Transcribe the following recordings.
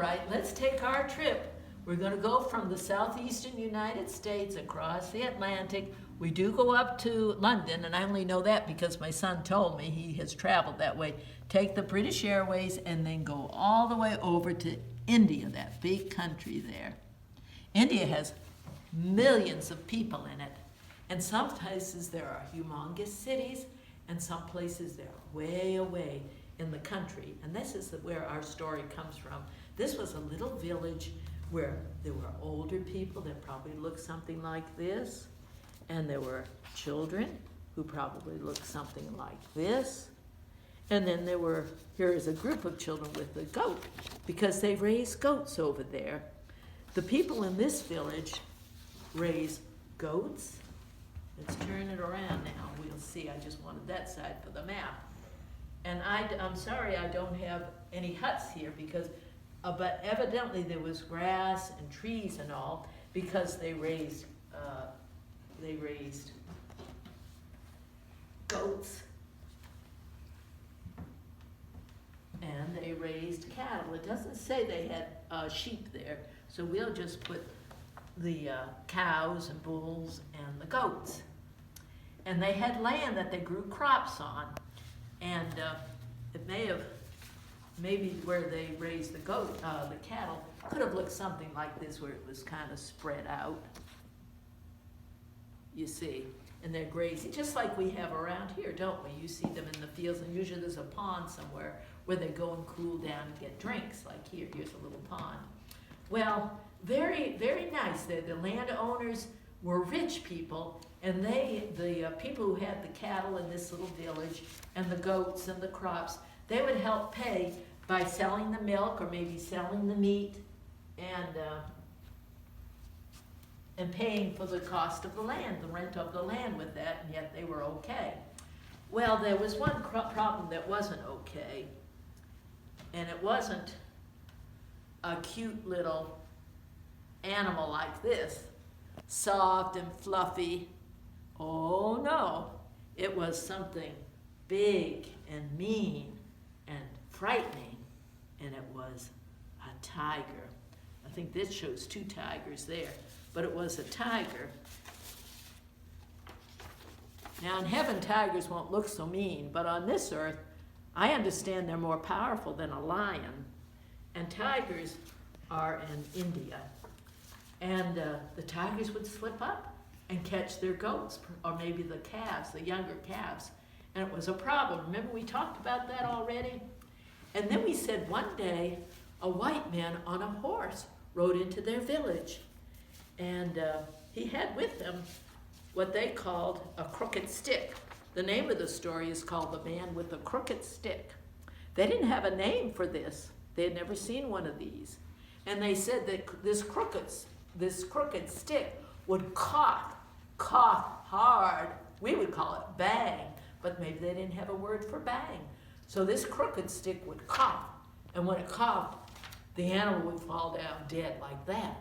right, let's take our trip. We're going to go from the southeastern United States across the Atlantic. We do go up to London, and I only know that because my son told me he has traveled that way. Take the British Airways and then go all the way over to India, that big country there. India has millions of people in it, and some places there are humongous cities, and some places they're way away in the country. And this is where our story comes from. This was a little village where there were older people that probably looked something like this, and there were children who probably looked something like this, and then here is a group of children with a goat, because they raise goats over there. The people in this village raise goats. Let's turn it around now. We'll see. I just wanted that side for the map. And I'm sorry I don't have any huts here because, but evidently there was grass and trees and all because they raised goats and they raised cattle. It doesn't say they had sheep there, so we'll just put the cows and bulls and the goats. And they had land that they grew crops on. And it maybe where they raised the cattle, could have looked something like this where it was kind of spread out. You see, and they're grazing, just like we have around here, don't we? You see them in the fields, and usually there's a pond somewhere where they go and cool down and get drinks, like here's a little pond. Well, very, very nice. The landowners were rich people, and the people who had the cattle in this little village and the goats and the crops, they would help pay by selling the milk or maybe selling the meat and paying for the cost of the land, the rent of the land with that, and yet they were okay. Well, there was one problem that wasn't okay, and it wasn't a cute little animal like this, soft and fluffy. Oh no, it was something big and mean and frightening, and it was a tiger. I think this shows two tigers there, but it was a tiger. Now in heaven, tigers won't look so mean, but on this earth, I understand they're more powerful than a lion, and tigers are in India. And the tigers would slip up and catch their goats, or maybe the calves, the younger calves. And it was a problem. Remember we talked about that already? And then we said one day, a white man on a horse rode into their village. And he had with him what they called a crooked stick. The name of the story is called The Man with the Crooked Stick. They didn't have a name for this. They had never seen one of these. And they said that this crooked stick would cough hard. We would call it bang, but maybe they didn't have a word for bang. So this crooked stick would cough, and when it coughed, the animal would fall down dead like that.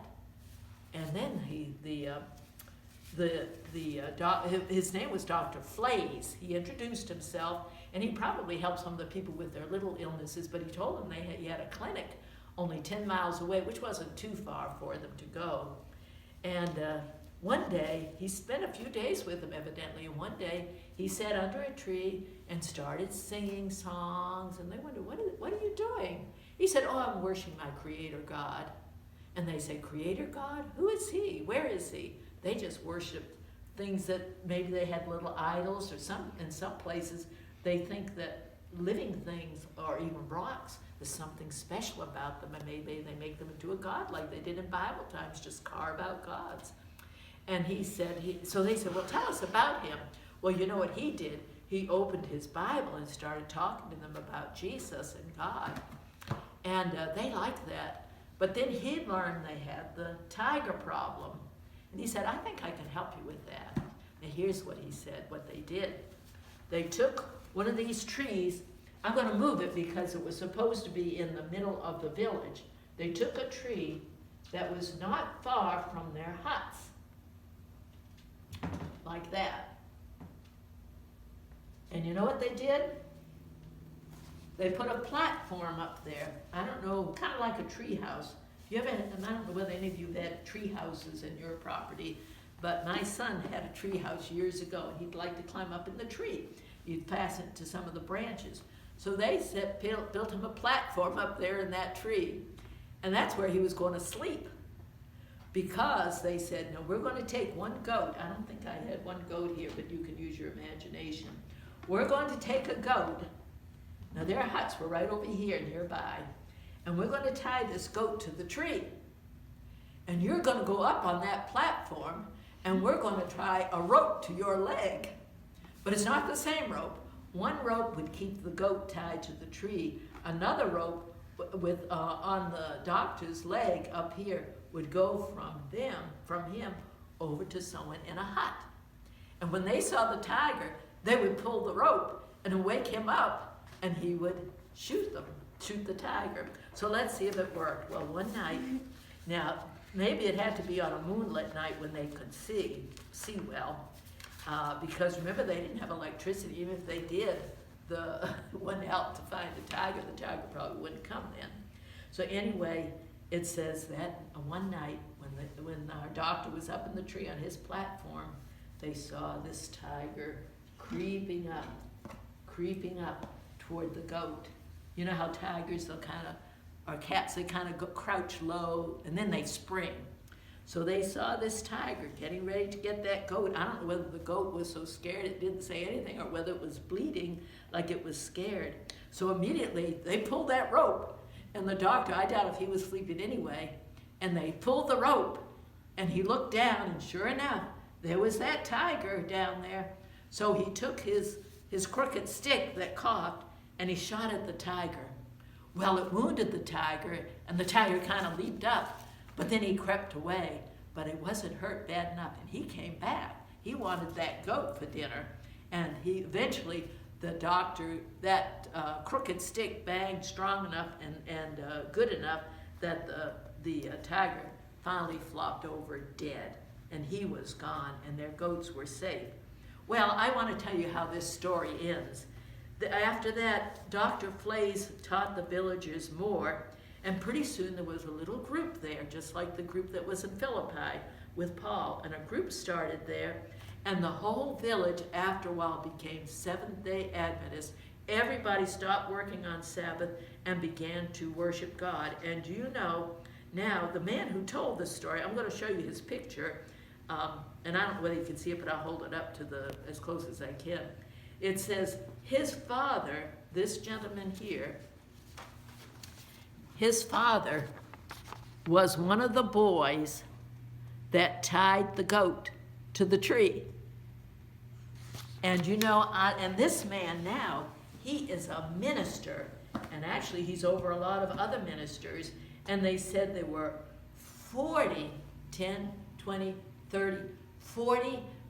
And then his name was Dr. Flays. He introduced himself, and he probably helped some of the people with their little illnesses, but he told them he had a clinic only 10 miles away, which wasn't too far for them to go. And one day, he spent a few days with them evidently, and one day he sat under a tree and started singing songs, and they wondered, what are you doing? He said, oh, I'm worshiping my Creator God. And they say, Creator God? Who is he? Where is he? They just worshiped things that maybe they had little idols, or in some places they think that living things or even rocks, there's something special about them, and maybe they make them into a god like they did in Bible times, just carve out gods. And so they said, well, tell us about him. Well, you know what he did? He opened his Bible and started talking to them about Jesus and God. And they liked that. But then he learned they had the tiger problem. And he said, I think I can help you with that. And here's what he said, what they did. They took one of these trees. I'm going to move it because it was supposed to be in the middle of the village. They took a tree that was not far from their huts, like that. And you know what they did? they put a platform up there. I don't know, kind of like a tree house. You ever, and I don't know whether any of you had tree houses in your property, but my son had a tree house years ago, and he'd like to climb up in the tree. You'd fasten it to some of the branches. So they built him a platform up there in that tree, and that's where he was going to sleep. Because they said, no, we're going to take one goat. I don't think I had one goat here, but you can use your imagination. We're going to take a goat. Now their huts were right over here nearby. And we're going to tie this goat to the tree. And you're going to go up on that platform, and we're going to tie a rope to your leg. But it's not the same rope. One rope would keep the goat tied to the tree. Another rope on the doctor's leg up here would go from him over to someone in a hut. And when they saw the tiger, they would pull the rope and wake him up, and he would shoot the tiger. So let's see if it worked. Well, one night, now maybe it had to be on a moonlit night when they could see well, because remember they didn't have electricity. Even if they did, the one helped to find the tiger probably wouldn't come then. So anyway, it says that one night when our doctor was up in the tree on his platform, they saw this tiger creeping up toward the goat. You know how tigers, or cats, they kind of crouch low and then they spring. So they saw this tiger getting ready to get that goat. I don't know whether the goat was so scared it didn't say anything, or whether it was bleeding like it was scared. So immediately they pulled that rope, and the doctor, I doubt if he was sleeping anyway, and they pulled the rope, and he looked down, and sure enough, there was that tiger down there. So he took his crooked stick that coughed, and he shot at the tiger. Well, it wounded the tiger, and the tiger kind of leaped up, but then he crept away, but it wasn't hurt bad enough, and he came back. He wanted that goat for dinner, and he eventually, the doctor, that crooked stick banged strong enough and good enough that the tiger finally flopped over dead, and he was gone, and their goats were safe. Well, I want to tell you how this story ends. After that, Dr. Flays taught the villagers more, and pretty soon there was a little group there, just like the group that was in Philippi with Paul, and a group started there, and the whole village after a while became Seventh-day Adventists. Everybody stopped working on Sabbath and began to worship God. And you know, now the man who told this story, I'm going to show you his picture, and I don't know whether you can see it, but I'll hold it up to as close as I can. It says his father, this gentleman here, his father was one of the boys that tied the goat to the tree. And you know, and this man now, he is a minister, and actually he's over a lot of other ministers, and they said there were 40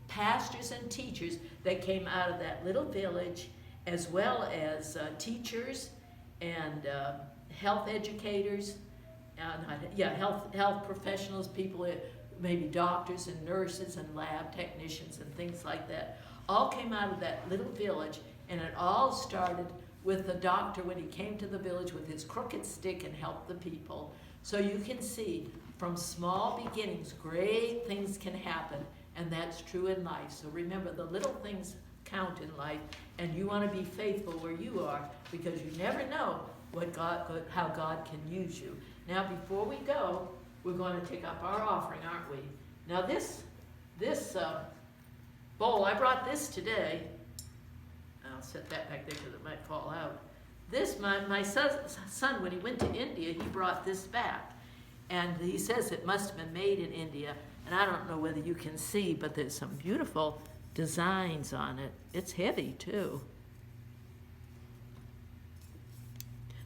pastors and teachers that came out of that little village, as well as teachers and health educators, health professionals, people, maybe doctors and nurses and lab technicians and things like that, all came out of that little village, and it all started with the doctor when he came to the village with his crooked stick and helped the people. So you can see, from small beginnings, great things can happen, and that's true in life. So remember, the little things count in life, and you want to be faithful where you are, because you never know how God can use you. Now, before we go, we're going to take up our offering, aren't we? Now, this bowl, I brought this today. I'll set that back there because it might fall out. This, my son, when he went to India, he brought this back. And he says it must have been made in India. And I don't know whether you can see, but there's some beautiful designs on it. It's heavy, too.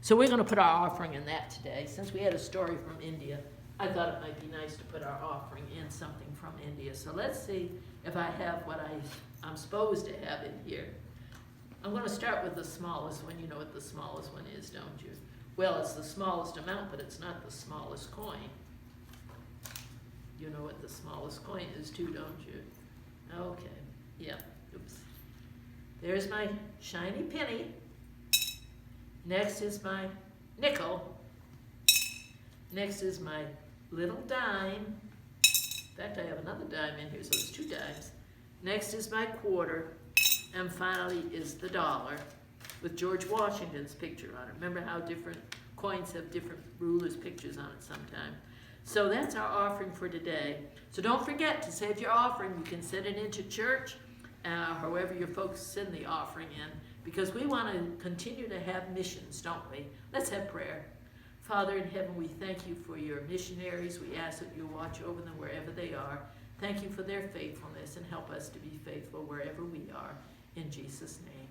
So we're going to put our offering in that today. Since we had a story from India, I thought it might be nice to put our offering in something from India. So let's see if I have what I'm supposed to have in here. I'm going to start with the smallest one. You know what the smallest one is, don't you? Well, it's the smallest amount, but it's not the smallest coin. You know what the smallest coin is too, don't you? Okay, yeah, oops. There's my shiny penny. Next is my nickel. Next is my little dime. In fact, I have another dime in here, so it's 2 dimes. Next is my quarter. And finally is the dollar with George Washington's picture on it. Remember how different coins have different rulers' pictures on it sometimes. So that's our offering for today. So don't forget to save your offering. You can send it into church, however your folks send the offering in, because we want to continue to have missions, don't we? Let's have prayer. Father in heaven, we thank you for your missionaries. We ask that you watch over them wherever they are. Thank you for their faithfulness, and help us to be faithful wherever we are. In Jesus' name.